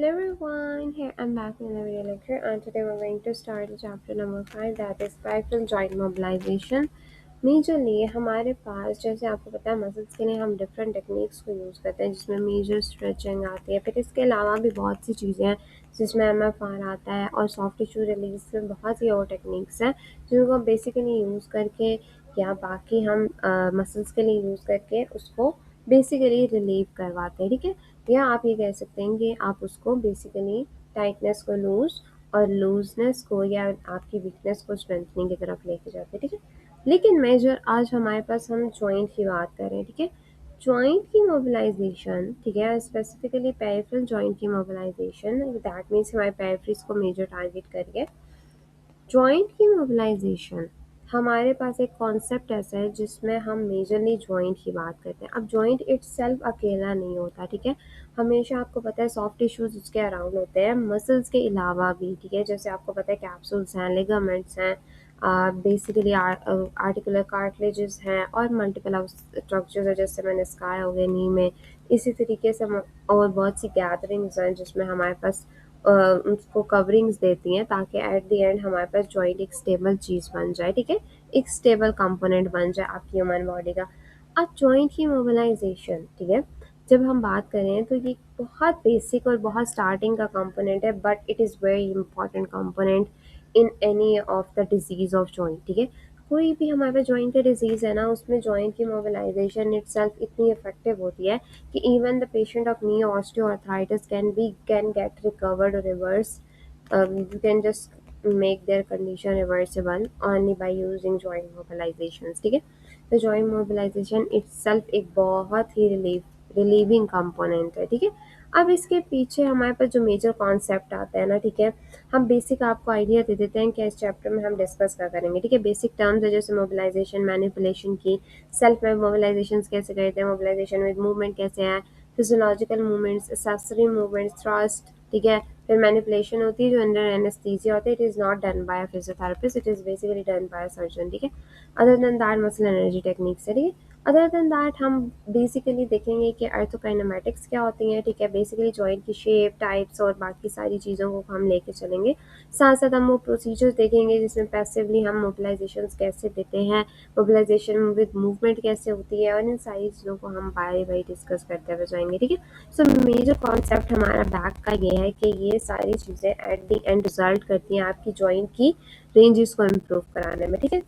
Hello everyone, here I'm back with another video lecture and today we're going to start the chapter number 5 that is peripheral joint mobilization. Majorly हमारे पास जैसे आपको पता है muscles के लिए हम different techniques को यूज़ करते हैं जिसमें मेजर स्ट्रेचिंग आती है, फिर इसके अलावा भी बहुत सी चीज़ें हैं जिसमें MFR आता है और सॉफ्ट टिश्यू रिलीज में बहुत सी और टेक्निक्स हैं जिनको बेसिकली यूज़ करके या बाकी हम मसल्स के लिए यूज़ करके उसको बेसिकली रिलीव करवाते हैं, ठीक है। या आप ये कह सकते हैं कि आप उसको बेसिकली टाइटनेस को लूज और लूजनेस को या आपकी वीकनेस को स्ट्रेंथनिंग की तरफ लेके जाते हैं, ठीक है। लेकिन मेजर आज हमारे पास हम जॉइंट की बात कर रहे हैं, ठीक है। जॉइंट की मोबिलाइजेशन, ठीक है, स्पेसिफिकली पेरिफेरल जॉइंट की मोबिलाइजेशन, दैट मीन्स हमारे पेरिफेरीज को मेजर टारगेट करिए। जॉइंट की मोबिलाइजेशन हमारे पास एक कॉन्सेप्ट ऐसा है जिसमें हम मेजरली जॉइंट की बात करते हैं। अब जॉइंट इटसेल्फ अकेला नहीं होता, ठीक है। हमेशा आपको पता है सॉफ्ट टिश्यूज उसके अराउंड होते हैं मसल्स के अलावा भी, ठीक है। जैसे आपको पता है कैप्सूल्स हैं, लिगामेंट्स हैं, बेसिकली आर्टिकुलर कार्टिलेजेस हैं और मल्टीपल स्ट्रक्चर्स है जैसे मैंने स्काई हो गए नी में। इसी तरीके से और बहुत सी गैदरिंग्स हैं जिसमें हमारे पास उसको कवरिंग्स देती हैं ताकि एट द एंड हमारे पास जॉइंट एक स्टेबल चीज़ बन जाए, ठीक है। एक स्टेबल कंपोनेंट बन जाए आपकी ह्यूमन बॉडी का। अब जॉइंट की मोबिलाइजेशन, ठीक है, जब हम बात करें तो ये बहुत बेसिक और बहुत स्टार्टिंग का कंपोनेंट है but it is very important component in any of the disease of joint, ठीक है। कोई भी हमारे पास जॉइंट का डिजीज़ है ना, उसमें जॉइंट की मोबिलाइजेशन इटसेल्फ इतनी इफेक्टिव होती है कि even the patient of knee osteoarthritis can get recovered or reverse. You can just make their condition reversible only by using joint mobilizations, ठीक है। तो joint mobilization itself एक बहुत ही रिलीविंग कंपोनेंट है, ठीक है। अब इसके पीछे हमारे पास जो मेजर कॉन्सेप्ट आता है ना, ठीक है, हम बेसिक आपको आइडिया दे देते हैं कि इस चैप्टर में हम डिस्कस क्या करेंगे, ठीक है। बेसिक टर्म्स है जैसे मोबिलाइजेशन, मैनिपुलेशन की, सेल्फ मोबिलाइजेशन कैसे करते हैं, मोबिलाइजेशन विद मूवमेंट कैसे है, physiological movements, accessory movements, thrust, ठीक है। फिर मैनिपुलेशन होती है जो अंडर एनेस्थीसिया होता है, it is not done by a physiotherapist, it is basically done by a surgeon, ठीक है। Other than that muscle energy techniques है, ठीक है। अदर देन दैट हम बेसिकली देखेंगे कि आर्थोकाइनेमैटिक्स क्या होती हैं, ठीक है। बेसिकली जॉइंट की शेप, टाइप्स और बाकी सारी चीज़ों को हम लेके चलेंगे। साथ साथ हम वो प्रोसीजर्स देखेंगे जिसमें पैसिवली हम मोबिलाइजेशन कैसे देते हैं, मोबिलाइजेशन विद मूवमेंट कैसे होती है, और इन सारी चीज़ों को हम बारी बारी डिस्कस करते हुए जाएंगे, ठीक है। सो मेजर कॉन्सेप्ट हमारा बैक का ये है कि ये सारी चीज़ें एट द एंड रिजल्ट करती हैं आपकी जॉइंट की रेंजेस को इम्प्रूव कराने में, ठीक है।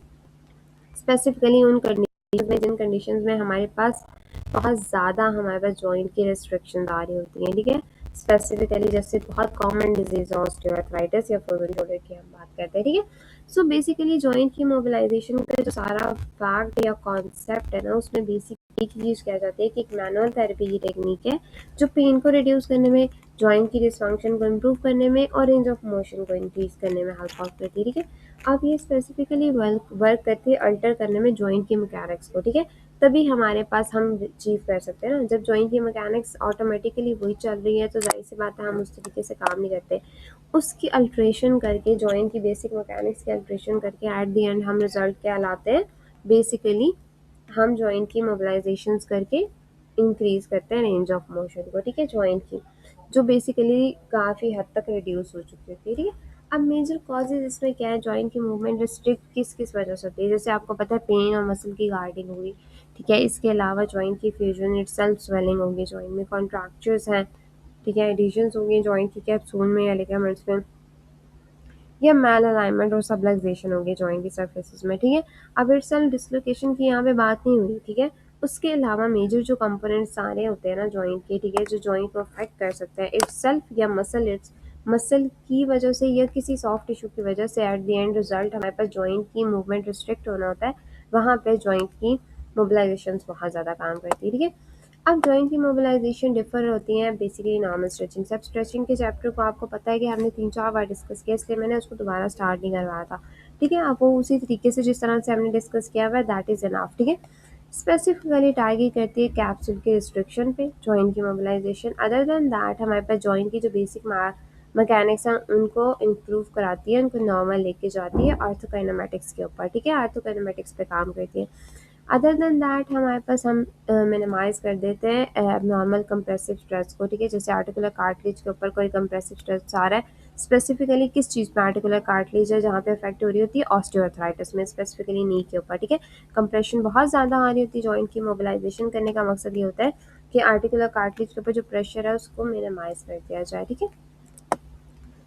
स्पेसिफिकली उन कंडीशन में जिन कंडीशन में हमारे पास बहुत ज़्यादा हमारे पास जॉइंट की रिस्ट्रिक्शन आ रही होती हैं, ठीक है। स्पेसिफिकली जैसे बहुत कॉमन डिजीज ऑस्टियोआर्थराइटिस या फ्रोजन शोल्डर की हम बात करते हैं, ठीक है। सो बेसिकली जॉइंट की मोबिलाइजेशन का जो सारा फैक्ट या कॉन्सेप्ट है ना, उसमें बेसिक एक चीज़ क्या जाती है कि एक मैनुअल थेरेपी की टेक्निक है जो पेन को रिड्यूस करने में, जॉइंट की डिसफंक्शन को इम्प्रूव करने में और रेंज ऑफ मोशन को इंक्रीज करने में हेल्प आउट करती है, ठीक है। अब ये स्पेसिफिकली वर्क करती है अल्टर करने में जॉइंट की मैकेनिक्स को, ठीक है। तभी हमारे पास हम अचीव कर सकते हैं ना। जब जॉइंट की मैकेनिक्स ऑटोमेटिकली वही चल रही है तो जाहिर सी बात है हम उस तरीके से काम नहीं करते। उसकी अल्ट्रेशन करके, जॉइंट की बेसिक मैकेनिक्स की अल्ट्रेशन करके एट द एंड हम रिजल्ट क्या लाते हैं, बेसिकली हम जॉइंट की मोबिलाइजेशंस करके इंक्रीज करते हैं रेंज ऑफ मोशन को, ठीक है, जॉइंट की, जो बेसिकली काफ़ी हद तक रिड्यूस हो चुकी होती है, ठीक है। अब मेजर कॉजेज इसमें क्या है, जॉइंट की मूवमेंट रिस्ट्रिक्ट किस किस वजह से होती है, जैसे आपको पता है पेन और मसल की गार्डिंग हुई, ठीक है। इसके अलावा जॉइंट की फ्यूजन इटसेल्फ स्वेलिंग होगी, जॉइंट में कॉन्ट्रैक्चर्स हैं, ठीक है, एडिशंस होंगी जॉइंट की कैप्सूल में या लिगामेंट्स में, या मैल अलाइनमेंट और सबलक्सेशन होगी जॉइंट की सर्फेसिस में, ठीक है। अब इटसेल्फ डिसलोकेशन की यहाँ पे बात नहीं हुई, ठीक है। उसके अलावा मेजर जो कंपोनेंट सारे होते हैं ना जॉइंट के, ठीक है, जो जॉइंट को अफेक्ट कर सकते हैं इटसेल्फ या मसल की वजह से या किसी सॉफ्ट टिश्यू की वजह से, एट द एंड रिजल्ट हमारे पास जॉइंट की मूवमेंट रिस्ट्रिक्ट होना होता है, वहाँ पे जॉइंट की मोबिलाइजेशन बहुत ज़्यादा काम करती है, ठीक है। अब जॉइंट की मोबिलाइजेशन डिफर होती हैं बेसिकली नॉर्मल स्ट्रेचिंग से। अब स्ट्रेचिंग के चैप्टर को आपको पता है कि हमने 3-4 बार डिस्कस किया, इसलिए मैंने उसको दोबारा स्टार्ट नहीं करवाया था, ठीक है। आप वो उसी तरीके से जिस तरह से हमने डिस्कस किया हुआ है दैट इज़ इनफ, ठीक है। स्पेसिफिकली टारगेट करती है कैप्सूल के रिस्ट्रिक्शन पे जॉइंट की मोबिलाइजेशन। अदर देन दैट हमारे पास जॉइंट की जो बेसिक मैकेनिक्स हैं उनको इम्प्रूव कराती है, उनको नॉर्मल लेके जाती है आर्थोकाइनेमैटिक्स के ऊपर, ठीक है, आर्थोकाइनेमैटिक्स पे काम करती है। अदर देन दैट हमारे पास हम मिनिमाइज़ कर देते हैं एबनॉर्मल कंप्रेसिव स्ट्रेस को, ठीक है? जैसे आर्टिकुलर कार्टिलेज के ऊपर कोई कंप्रेसिव स्ट्रेस आ रहा है, स्पेसिफिकली किस चीज़ पे आर्टिकुलर कार्टिलेज है जहाँ पे अफेक्ट हो रही होती है, ऑस्टियोआर्थराइटिस में, स्पेसिफिकली नी के ऊपर, ठीक है? कंप्रेशन बहुत ज़्यादा आ रही होती है जॉइंट की, मोबिलाइजेशन करने का मकसद ये होता है कि आर्टिकुलर कार्टिलेज के ऊपर जो प्रेशर है उसको मिनिमाइज़ कर दिया जाए, ठीक है?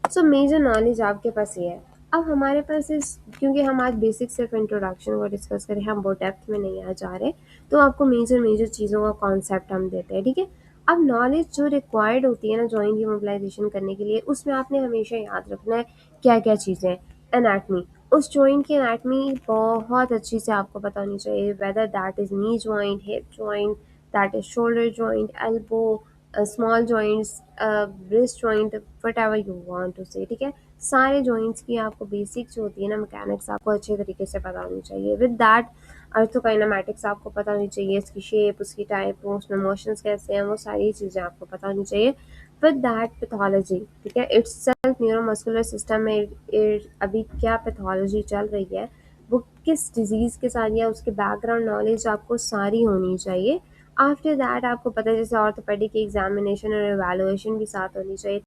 सो मेजर नॉलेज आपके पास ये है। अब हमारे पास इस, क्योंकि हम आज बेसिक सिर्फ इंट्रोडक्शन को डिस्कस करें, हम बहुत डेप्थ में नहीं आ जा रहे, तो आपको मेजर मेजर चीज़ों का कॉन्सेप्ट हम देते हैं, ठीक है? अब नॉलेज जो रिक्वायर्ड होती है ना जॉइंट की मोबिलाइजेशन करने के लिए, उसमें आपने हमेशा याद रखना है क्या क्या चीज़ें हैं। एनाटमी, उस जॉइंट की एनाटमी बहुत अच्छी से आपको पता होनी चाहिए, whether that is knee joint, hip joint, that is shoulder joint, elbow, small joints, breast joint, whatever you want to say, ठीक है? सारे जॉइंट्स की आपको बेसिक जो होती है ना मैकेनिक्स आपको अच्छे तरीके से पता होनी चाहिए। विद दैट अर्थोकाइनेमैटिक्स आपको पता होनी चाहिए, उसकी शेप, उसकी टाइप, उसमें मोशंस कैसे हैं, वो सारी चीज़ें आपको पता होनी चाहिए। विद दैट पैथोलॉजी, ठीक है? इट्सेल्फ न्यूरोमस्कुलर सिस्टम में अभी क्या पैथोलॉजी चल रही है, वो किस डिज़ीज़ के साथ, या उसके बैकग्राउंड नॉलेज आपको सारी होनी चाहिए। आफ्टर दैट आपको पता है जैसे ऑर्थोपेडिक की एग्जामिनेशन और एवेलुएशन भी साथ होनी चाहिए।